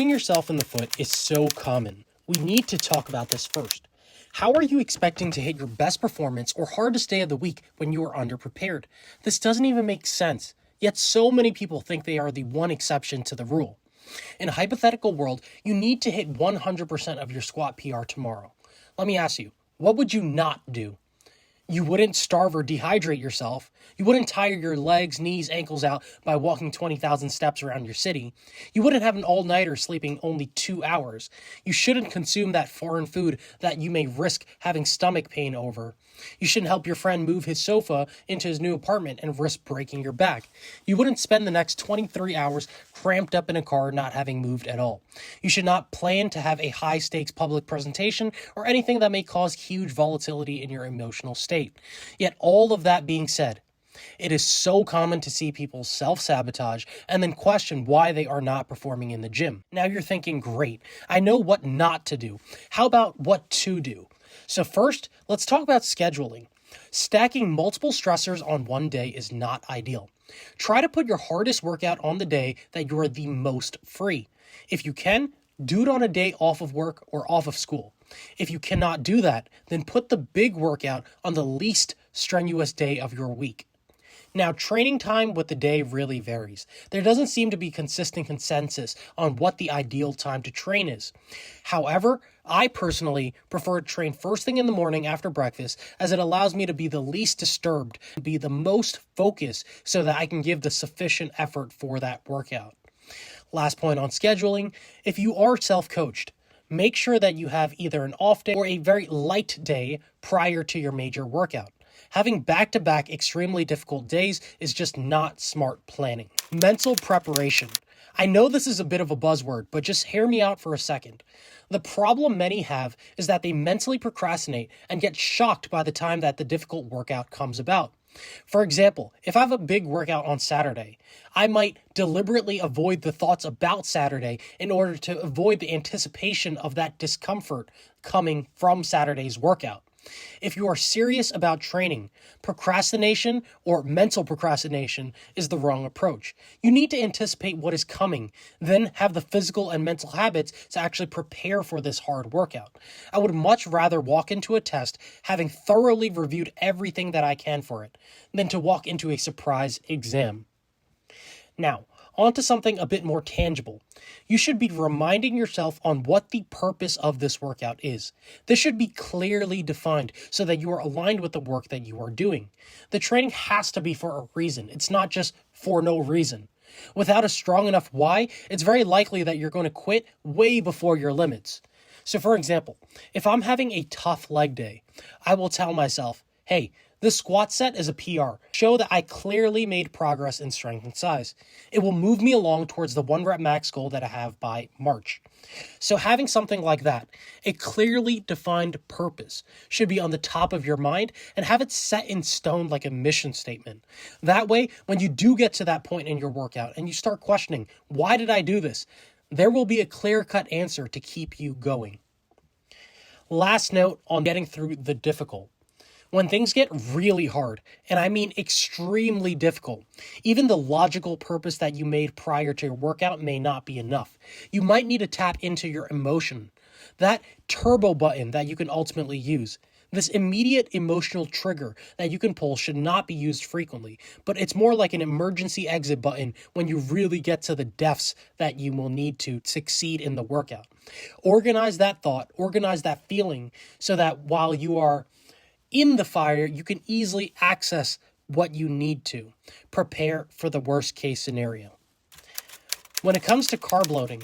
Shooting yourself in the foot is so common. We need to talk about this first. How are you expecting to hit your best performance or hardest day of the week when you are underprepared? This doesn't even make sense, yet so many people think they are the one exception to the rule. In a hypothetical world, you need to hit 100% of your squat PR tomorrow. Let me ask you, what would you not do? You wouldn't starve or dehydrate yourself. You wouldn't tire your legs, knees, ankles out by walking 20,000 steps around your city. You wouldn't have an all-nighter sleeping only 2 hours. You shouldn't consume that foreign food that you may risk having stomach pain over. You shouldn't help your friend move his sofa into his new apartment and risk breaking your back. You wouldn't spend the next 23 hours cramped up in a car not having moved at all. You should not plan to have a high-stakes public presentation or anything that may cause huge volatility in your emotional state. Yet all of that being said, it is so common to see people self-sabotage and then question why they are not performing in the gym. Now you're thinking, great, I know what not to do. How about what to do? So first, let's talk about scheduling. Stacking multiple stressors on one day is not ideal. Try to put your hardest workout on the day that you are the most free. If you can, do it on a day off of work or off of school. If you cannot do that, then put the big workout on the least strenuous day of your week. Now, training time with the day really varies. There doesn't seem to be consistent consensus on what the ideal time to train is. However, I personally prefer to train first thing in the morning after breakfast, as it allows me to be the least disturbed, be the most focused, so that I can give the sufficient effort for that workout. Last point on scheduling, if you are self-coached, make sure that you have either an off day or a very light day prior to your major workout. Having back-to-back extremely difficult days is just not smart planning. Mental preparation. I know this is a bit of a buzzword, but just hear me out for a second. The problem many have is that they mentally procrastinate and get shocked by the time that the difficult workout comes about. For example, if I have a big workout on Saturday, I might deliberately avoid the thoughts about Saturday in order to avoid the anticipation of that discomfort coming from Saturday's workout. If you are serious about training, procrastination or mental procrastination is the wrong approach. You need to anticipate what is coming, then have the physical and mental habits to actually prepare for this hard workout. I would much rather walk into a test having thoroughly reviewed everything that I can for it, than to walk into a surprise exam. Now, on to something a bit more tangible. You should be reminding yourself on what the purpose of this workout is. This should be clearly defined so that you are aligned with the work that you are doing. The training has to be for a reason. It's not just for no reason. Without a strong enough why, it's very likely that you're going to quit way before your limits. So for example, if I'm having a tough leg day, I will tell myself, hey, this squat set is a PR. Show that I clearly made progress in strength and size. It will move me along towards the 1 rep max goal that I have by March. So having something like that, a clearly defined purpose, should be on the top of your mind and have it set in stone like a mission statement. That way, when you do get to that point in your workout and you start questioning, why did I do this? There will be a clear-cut answer to keep you going. Last note on getting through the difficult. When things get really hard, and I mean extremely difficult, even the logical purpose that you made prior to your workout may not be enough. You might need to tap into your emotion, that turbo button that you can ultimately use. This immediate emotional trigger that you can pull should not be used frequently, but it's more like an emergency exit button when you really get to the depths that you will need to succeed in the workout. Organize that thought, organize that feeling, so that while you are in the fire, you can easily access what you need to. Prepare for the worst case scenario. When it comes to carb loading,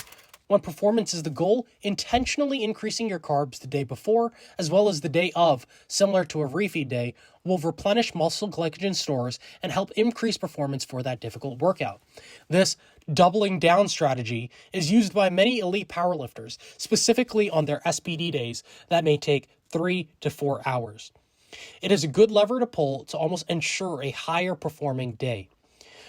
when performance is the goal, intentionally increasing your carbs the day before as well as the day of, similar to a refeed day, will replenish muscle glycogen stores and help increase performance for that difficult workout. This doubling down strategy is used by many elite powerlifters, specifically on their SPD days that may take 3 to 4 hours. It is a good lever to pull to almost ensure a higher performing day.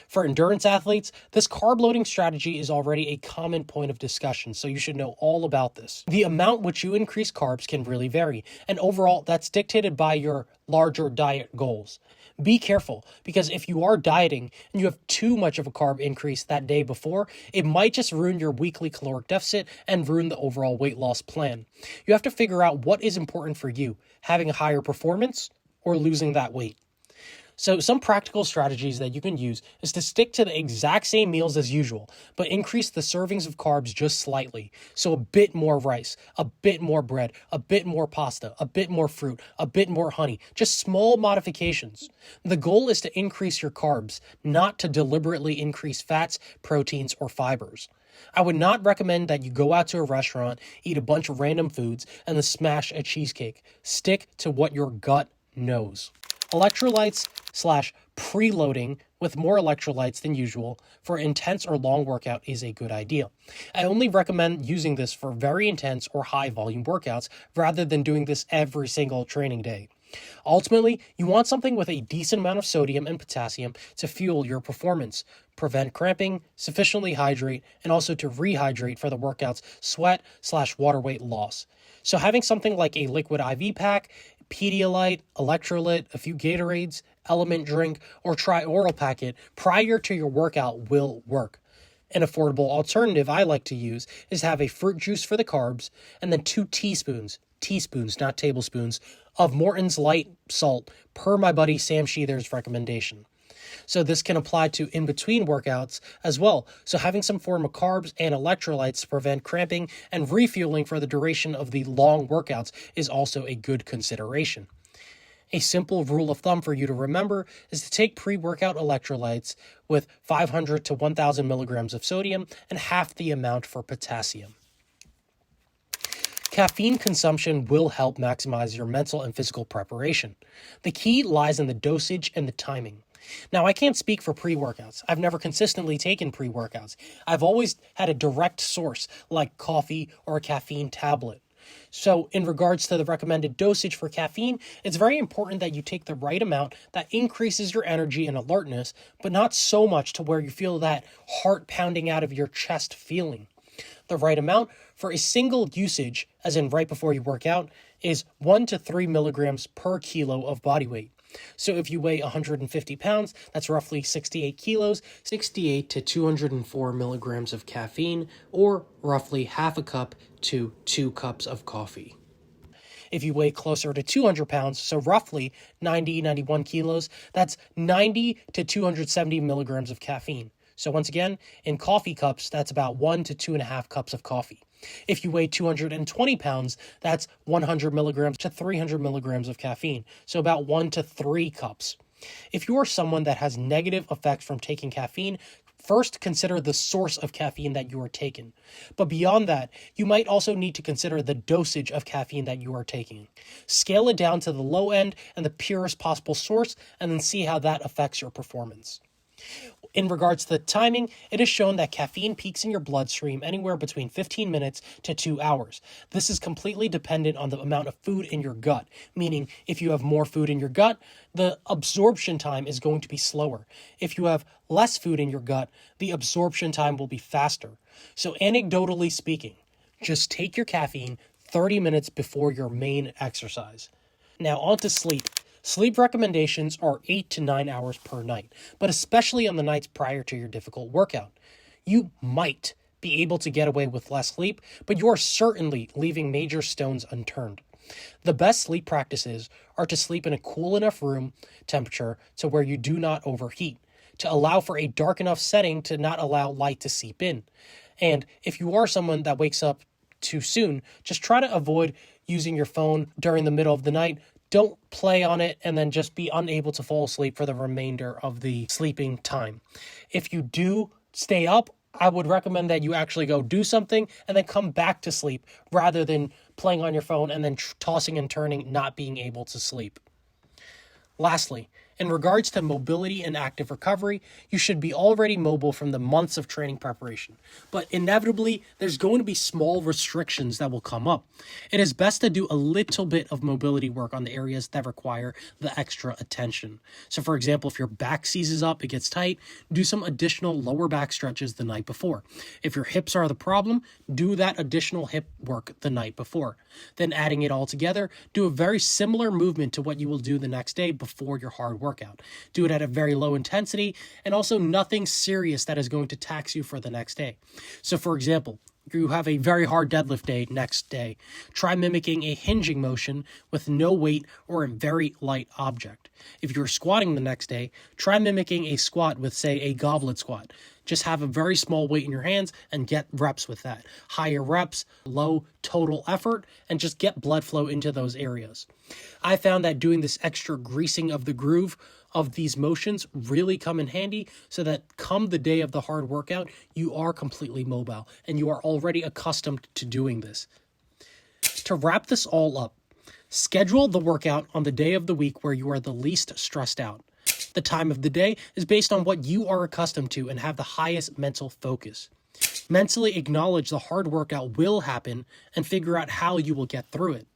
For endurance athletes, this carb loading strategy is already a common point of discussion, so you should know all about this. The amount which you increase carbs can really vary, and overall that's dictated by your larger diet goals. Be careful, because if you are dieting and you have too much of a carb increase that day before, it might just ruin your weekly caloric deficit and ruin the overall weight loss plan. You have to figure out what is important for you, having a higher performance or losing that weight. So some practical strategies that you can use is to stick to the exact same meals as usual, but increase the servings of carbs just slightly. So a bit more rice, a bit more bread, a bit more pasta, a bit more fruit, a bit more honey, just small modifications. The goal is to increase your carbs, not to deliberately increase fats, proteins, or fibers. I would not recommend that you go out to a restaurant, eat a bunch of random foods, and then smash a cheesecake. Stick to what your gut knows. Electrolytes / preloading with more electrolytes than usual for intense or long workout is a good idea. I only recommend using this for very intense or high volume workouts rather than doing this every single training day. Ultimately, you want something with a decent amount of sodium and potassium to fuel your performance, prevent cramping, sufficiently hydrate, and also to rehydrate for the workout's sweat / water weight loss. So having something like a liquid IV pack, Pedialyte, Electrolyte, a few Gatorades, Element drink, or try oral packet prior to your workout will work. An affordable alternative I like to use is have a fruit juice for the carbs and then 2 teaspoons, not tablespoons, of Morton's Light Salt per my buddy Sam Sheether's recommendation. So this can apply to in-between workouts as well. So having some form of carbs and electrolytes to prevent cramping and refueling for the duration of the long workouts is also a good consideration. A simple rule of thumb for you to remember is to take pre-workout electrolytes with 500 to 1,000 milligrams of sodium and half the amount for potassium. Caffeine consumption will help maximize your mental and physical preparation. The key lies in the dosage and the timing. Now, I can't speak for pre-workouts. I've never consistently taken pre-workouts. I've always had a direct source like coffee or a caffeine tablet. So in regards to the recommended dosage for caffeine, it's very important that you take the right amount that increases your energy and alertness, but not so much to where you feel that heart pounding out of your chest feeling. The right amount for a single usage, as in right before you work out, is 1 to 3 milligrams per kilo of body weight. So if you weigh 150 pounds, that's roughly 68 kilos, 68 to 204 milligrams of caffeine, or roughly half a cup to 2 cups of coffee. If you weigh closer to 200 pounds, so roughly 91 kilos, that's 90 to 270 milligrams of caffeine. So once again, in coffee cups, that's about 1 to 2.5 cups of coffee. If you weigh 220 pounds, that's 100 milligrams to 300 milligrams of caffeine, so about 1 to 3 cups. If you are someone that has negative effects from taking caffeine, first consider the source of caffeine that you are taking. But beyond that, you might also need to consider the dosage of caffeine that you are taking. Scale it down to the low end and the purest possible source, and then see how that affects your performance. In regards to the timing, it is shown that caffeine peaks in your bloodstream anywhere between 15 minutes to 2 hours. This is completely dependent on the amount of food in your gut, meaning if you have more food in your gut, the absorption time is going to be slower. If you have less food in your gut, the absorption time will be faster. So anecdotally speaking, just take your caffeine 30 minutes before your main exercise. Now on to sleep. Sleep recommendations are 8 to 9 hours per night, but especially on the nights prior to your difficult workout. You might be able to get away with less sleep, but you are certainly leaving major stones unturned. The best sleep practices are to sleep in a cool enough room temperature to where you do not overheat, to allow for a dark enough setting to not allow light to seep in. And if you are someone that wakes up too soon, just try to avoid using your phone during the middle of the night. Don't play on it and then just be unable to fall asleep for the remainder of the sleeping time. If you do stay up, I would recommend that you actually go do something and then come back to sleep rather than playing on your phone and then tossing and turning, not being able to sleep. Lastly, in regards to mobility and active recovery, you should be already mobile from the months of training preparation. But inevitably, there's going to be small restrictions that will come up. It is best to do a little bit of mobility work on the areas that require the extra attention. So for example, if your back seizes up, it gets tight, do some additional lower back stretches the night before. If your hips are the problem, do that additional hip work the night before. Then adding it all together, do a very similar movement to what you will do the next day before your hard work. workout. Do it at a very low intensity and also nothing serious that is going to tax you for the next day. So for example, you have a very hard deadlift day next day. Try mimicking a hinging motion with no weight or a very light object. If you're squatting the next day, try mimicking a squat with, say, a goblet squat. Just have a very small weight in your hands and get reps with that. Higher reps, low total effort, and just get blood flow into those areas. I found that doing this extra greasing of the groove of these motions really come in handy so that come the day of the hard workout, you are completely mobile and you are already accustomed to doing this. To wrap this all up, schedule the workout on the day of the week where you are the least stressed out. The time of the day is based on what you are accustomed to and have the highest mental focus. Mentally acknowledge the hard workout will happen and figure out how you will get through it.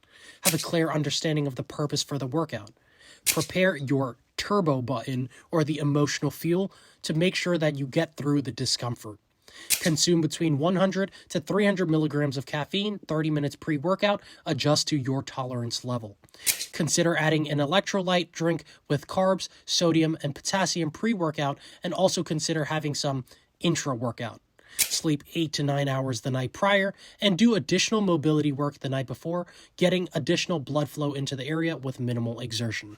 Have a clear understanding of the purpose for the workout. Prepare your turbo button or the emotional fuel to make sure that you get through the discomfort. Consume between 100 to 300 milligrams of caffeine 30 minutes pre-workout. Adjust to your tolerance level. Consider adding an electrolyte drink with carbs, sodium, and potassium pre-workout, and also consider having some intra-workout. Sleep 8 to 9 hours the night prior, and do additional mobility work the night before, getting additional blood flow into the area with minimal exertion.